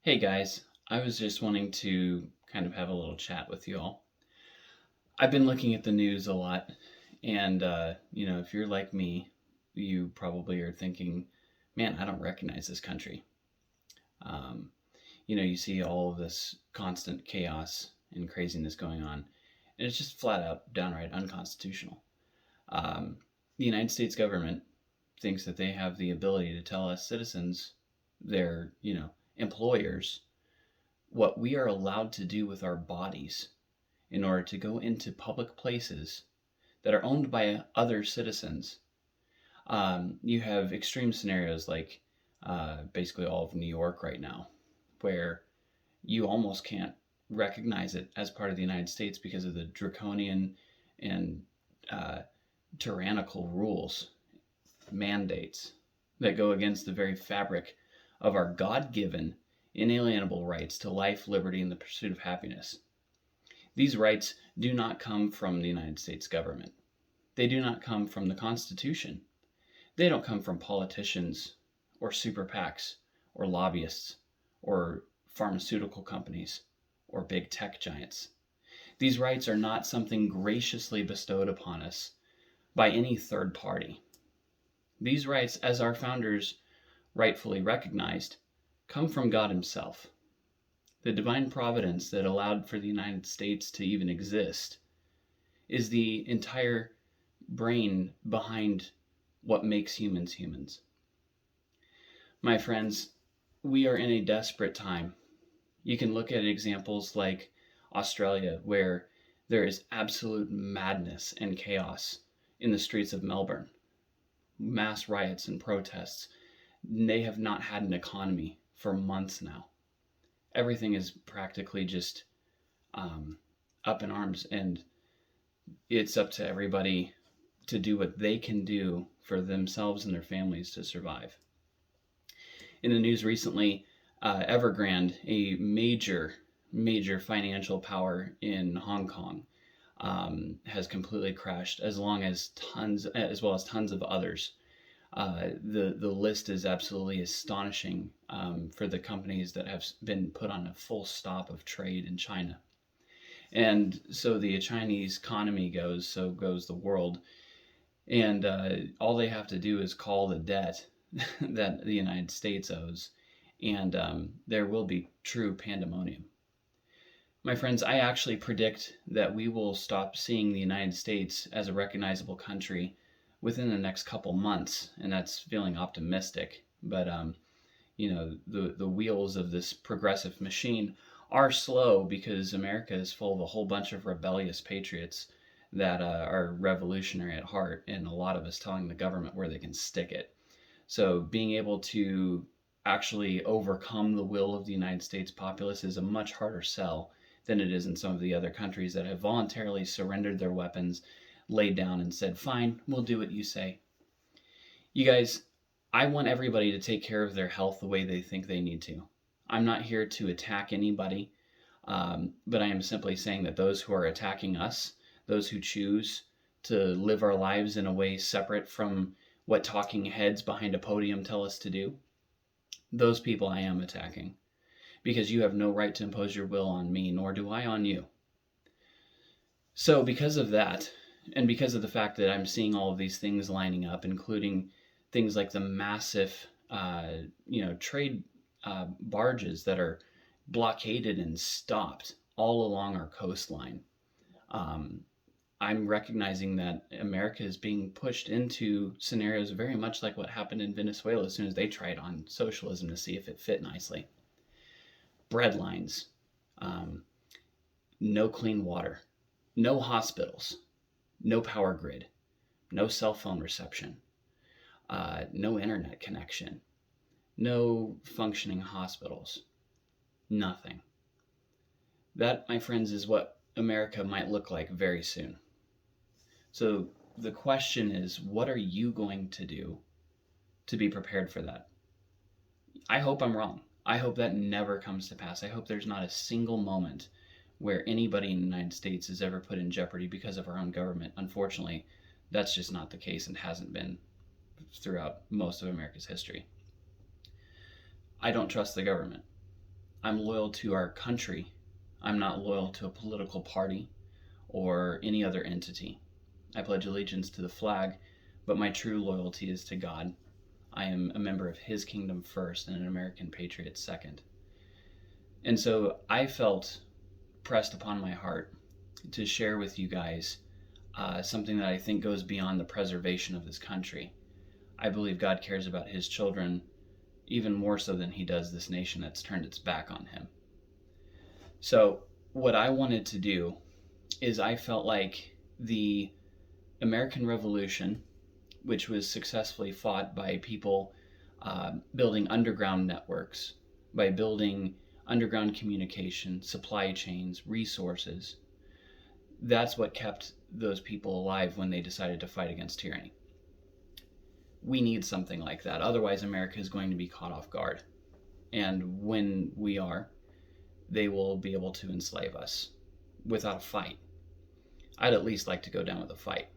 Hey guys, I was just wanting to kind of have a little chat with you all. I've been looking at the news a lot, and if you're like me, you probably are thinking, man, I don't recognize this country. Um, you see all of this constant chaos and craziness going on, and it's just flat out, downright unconstitutional. Um, the United States government thinks that they have the ability to tell us citizens, their, employers, what we are allowed to do with our bodies in order to go into public places that are owned by other citizens. You have extreme scenarios like basically all of New York right now, where you almost can't recognize it as part of the United States because of the draconian and uh, tyrannical rules, mandates that go against the very fabric of our God given inalienable rights to life, liberty, and the pursuit of happiness. These rights do not come from the United States government. They do not come from the Constitution. They don't come from politicians or super PACs or lobbyists or pharmaceutical companies or big tech giants. These rights are not something graciously bestowed upon us by any third party. These rights, as our founders rightfully recognized, come from God Himself. The divine providence that allowed for the United States to even exist is the entire brain behind what makes humans humans. My friends, we are in a desperate time. You can look at examples like Australia, where there is absolute madness and chaos in the streets of Melbourne, mass riots and protests. They have not had an economy for months now. Everything is practically just up in arms, and it's up to everybody to do what they can do for themselves and their families to survive. In the news recently, Evergrande, a major financial power in Hong Kong, has completely crashed, as well as tons of others. The list is absolutely astonishing for the companies that have been put on a full stop of trade in China. And so the Chinese economy goes, so goes the world. And all they have to do is call the debt that the United States owes, and there will be true pandemonium. My friends, I actually predict that we will stop seeing the United States as a recognizable country within the next couple months, and that's feeling optimistic. But the wheels of this progressive machine are slow because America is full of a whole bunch of rebellious patriots that are revolutionary at heart, and a lot of us telling the government where they can stick it. So being able to actually overcome the will of the United States populace is a much harder sell than it is in some of the other countries that have voluntarily surrendered their weapons, laid down, and said, fine, we'll do what you say. You guys, I want everybody to take care of their health the way they think they need to. I'm not here to attack anybody, but I am simply saying that those who are attacking us, those who choose to live our lives in a way separate from what talking heads behind a podium tell us to do, those people I am attacking. Because you have no right to impose your will on me, nor do I on you. So because of that, and because of the fact that I'm seeing all of these things lining up, including things like the massive, trade barges that are blockaded and stopped all along our coastline, I'm recognizing that America is being pushed into scenarios very much like what happened in Venezuela as soon as they tried on socialism to see if it fit nicely. Bread lines, no clean water, no hospitals, no power grid, no cell phone reception, no internet connection, no functioning hospitals, nothing. That, my friends, is what America might look like very soon. So the question is, what are you going to do to be prepared for that? I hope I'm wrong. I hope that never comes to pass. I hope there's not a single moment where anybody in the United States is ever put in jeopardy because of our own government. Unfortunately, that's just not the case and hasn't been throughout most of America's history. I don't trust the government. I'm loyal to our country. I'm not loyal to a political party or any other entity. I pledge allegiance to the flag, but my true loyalty is to God. I am a member of His kingdom first and an American patriot second. And so I felt pressed upon my heart to share with you guys something that I think goes beyond the preservation of this country. I believe God cares about His children even more so than He does this nation that's turned its back on Him. So what I wanted to do is I felt like the American Revolution, which was successfully fought by people building underground networks, by building underground communication, supply chains, resources, that's what kept those people alive when they decided to fight against tyranny. We need something like that. Otherwise, America is going to be caught off guard. And when we are, they will be able to enslave us without a fight. I'd at least like to go down with a fight.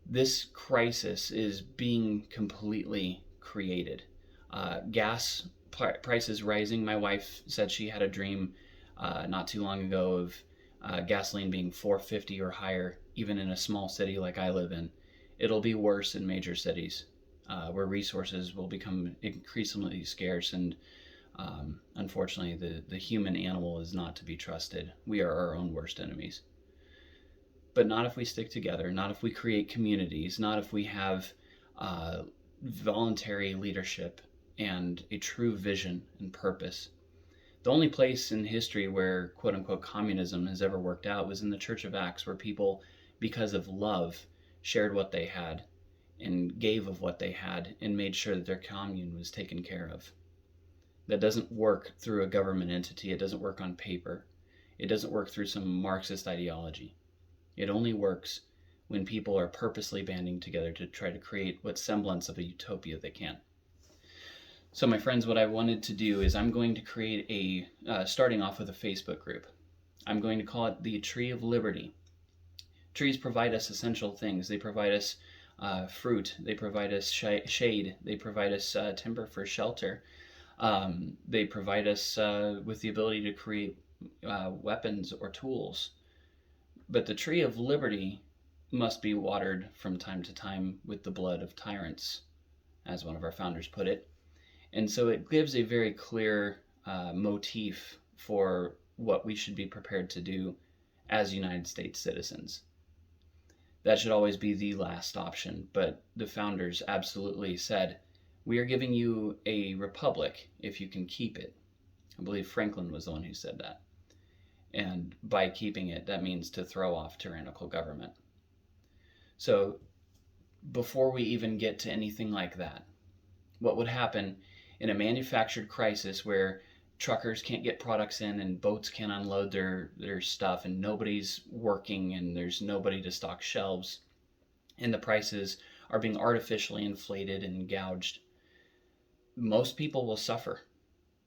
This crisis is being completely created. Gas prices rising. My wife said she had a dream not too long ago of gasoline being $4.50 or higher, even in a small city like I live in. It'll be worse in major cities where resources will become increasingly scarce, and unfortunately the human animal is not to be trusted. We are our own worst enemies. But not if we stick together, not if we create communities, not if we have voluntary leadership and a true vision and purpose. The only place in history where quote-unquote communism has ever worked out was in the Church of Acts, where people, because of love, shared what they had and gave of what they had and made sure that their commune was taken care of. That doesn't work through a government entity. It doesn't work on paper. It doesn't work through some Marxist ideology. It only works when people are purposely banding together to try to create what semblance of a utopia they can. So my friends, what I wanted to do is I'm going to create starting off with a Facebook group. I'm going to call it the Tree of Liberty. Trees provide us essential things. They provide us fruit. They provide us shade. They provide us timber for shelter. They provide us with the ability to create weapons or tools. But the Tree of Liberty must be watered from time to time with the blood of tyrants, as one of our founders put it. And so it gives a very clear motif for what we should be prepared to do as United States citizens. That should always be the last option, but the founders absolutely said, we are giving you a republic if you can keep it. I believe Franklin was the one who said that. And by keeping it, that means to throw off tyrannical government. So before we even get to anything like that, what would happen in a manufactured crisis where truckers can't get products in and boats can't unload their stuff and nobody's working and there's nobody to stock shelves and the prices are being artificially inflated and gouged, most people will suffer.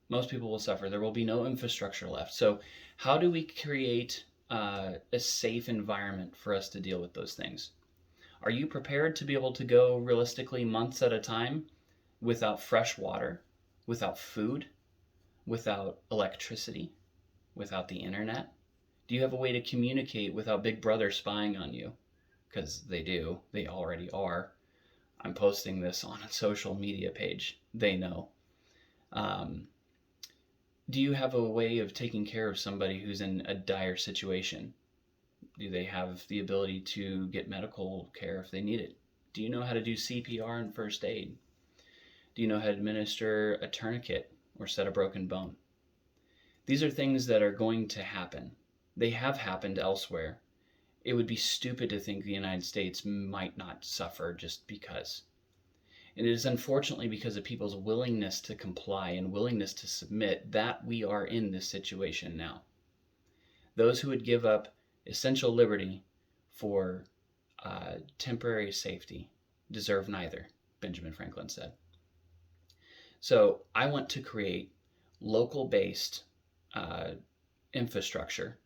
Most people will suffer. There will be no infrastructure left. So how do we create a safe environment for us to deal with those things? Are you prepared to be able to go realistically months at a time without fresh water, without food, without electricity, without the internet? Do you have a way to communicate without Big Brother spying on you? Because they do. They already are. I'm posting this on a social media page. They know. Do you have a way of taking care of somebody who's in a dire situation? Do they have the ability to get medical care if they need it? Do you know how to do CPR and first aid? Do you know how to administer a tourniquet or set a broken bone? These are things that are going to happen. They have happened elsewhere. It would be stupid to think the United States might not suffer just because. And it is unfortunately because of people's willingness to comply and willingness to submit that we are in this situation now. Those who would give up essential liberty for temporary safety deserve neither, Benjamin Franklin said. So I want to create local-based infrastructure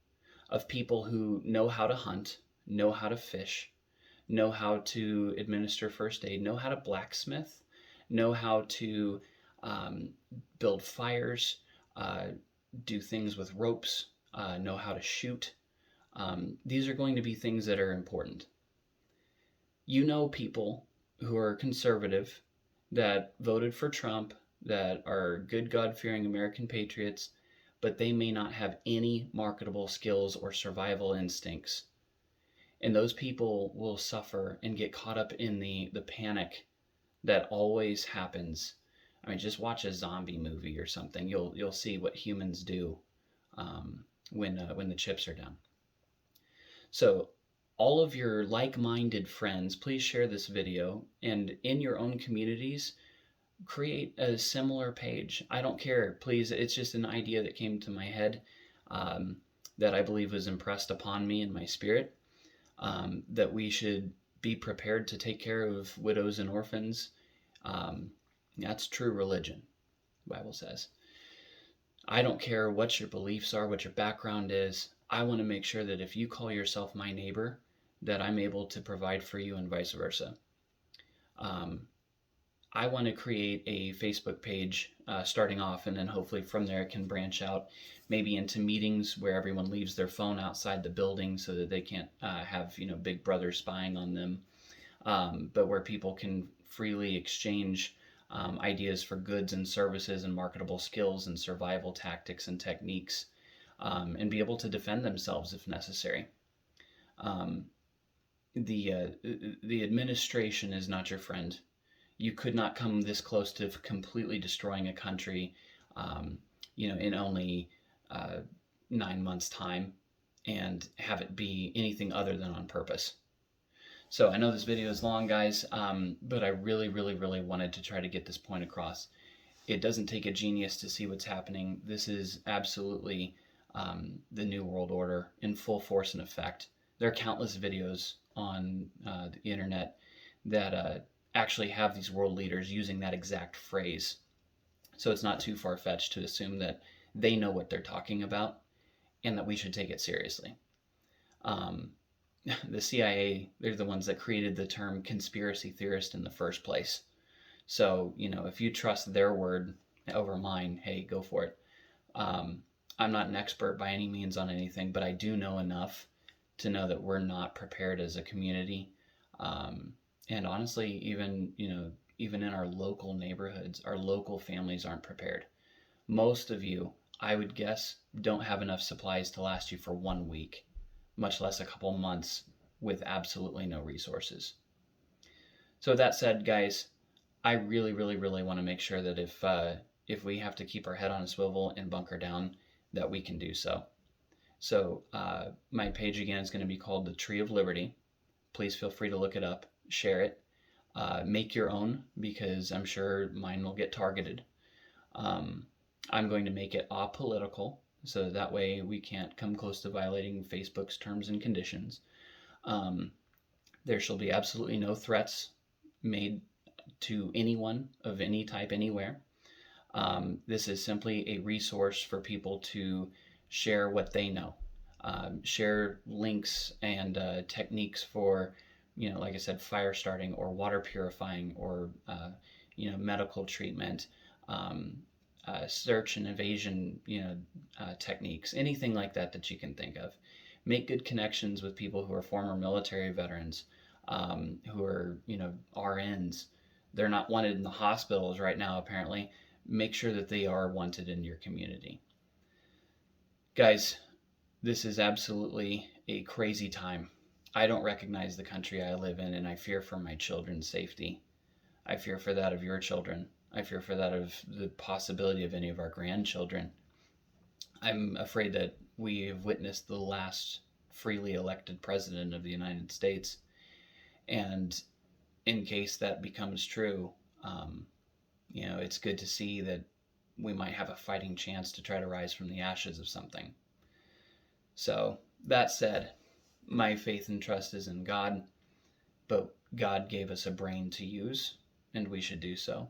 of people who know how to hunt, know how to fish, know how to administer first aid, know how to blacksmith, know how to build fires, uh, do things with ropes, know how to shoot. These are going to be things that are important. You know people who are conservative that voted for Trump, that are good God fearing American patriots, but they may not have any marketable skills or survival instincts. And those people will suffer and get caught up in the panic that always happens. I mean, just watch a zombie movie or something. You'll see what humans do when the chips are down. So all of your like-minded friends, please share this video, and in your own communities, create a similar page. I don't care, please. It's just an idea that came to my head um, that I believe was impressed upon me in my spirit, that we should be prepared to take care of widows and orphans. That's true religion, the Bible says. I don't care what your beliefs are, what your background is. I want to make sure that if you call yourself my neighbor, that I'm able to provide for you and vice versa. I want to create a Facebook page starting off, and then hopefully from there it can branch out maybe into meetings where everyone leaves their phone outside the building so that they can't have Big Brother spying on them, but where people can freely exchange ideas for goods and services and marketable skills and survival tactics and techniques, and be able to defend themselves if necessary. Um, the administration is not your friend. You could not come this close to completely destroying a country, in only 9 months' time, and have it be anything other than on purpose. So I know this video is long, guys, but I really, really, really wanted to try to get this point across. It doesn't take a genius to see what's happening. This is absolutely the New World Order in full force and effect. There are countless videos on the internet that actually have these world leaders using that exact phrase. So it's not too far-fetched to assume that they know what they're talking about and that we should take it seriously. The CIA, they're the ones that created the term conspiracy theorist in the first place. So, if you trust their word over mine, hey, go for it. I'm not an expert by any means on anything, but I do know enough to know that we're not prepared as a community. And honestly, even in our local neighborhoods, our local families aren't prepared. Most of you, I would guess, don't have enough supplies to last you for 1 week, much less a couple months with absolutely no resources. So that said, guys, I really, really, really want to make sure that if we have to keep our head on a swivel and bunker down, that we can do so. So my page again is going to be called the Tree of Liberty. Please feel free to look it up, share it, make your own, because I'm sure mine will get targeted. I'm going to make it apolitical, so that way we can't come close to violating Facebook's terms and conditions. There shall be absolutely no threats made to anyone of any type anywhere. This is simply a resource for people to share what they know, share links and techniques for, like I said, fire starting or water purifying or, medical treatment, search and evasion, techniques, anything like that that you can think of. Make good connections with people who are former military veterans, who are, RNs. They're not wanted in the hospitals right now, apparently. Make sure that they are wanted in your community. Guys, this is absolutely a crazy time. I don't recognize the country I live in, and I fear for my children's safety. I fear for that of your children. I fear for that of the possibility of any of our grandchildren. I'm afraid that we have witnessed the last freely elected president of the United States. And in case that becomes true, it's good to see that we might have a fighting chance to try to rise from the ashes of something. So, that said, my faith and trust is in God, but God gave us a brain to use, and we should do so.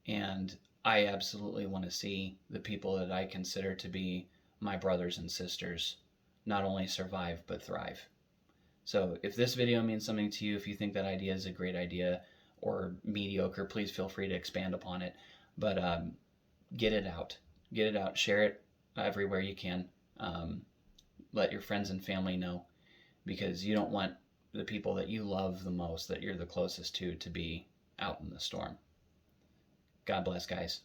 And I absolutely want to see the people that I consider to be my brothers and sisters not only survive, but thrive. So if this video means something to you, if you think that idea is a great idea or mediocre, please feel free to expand upon it. But get it out. get it out, share it everywhere you can. Um, Let your friends and family know, because you don't want the people that you love the most, that you're the closest to be out in the storm. God bless, guys.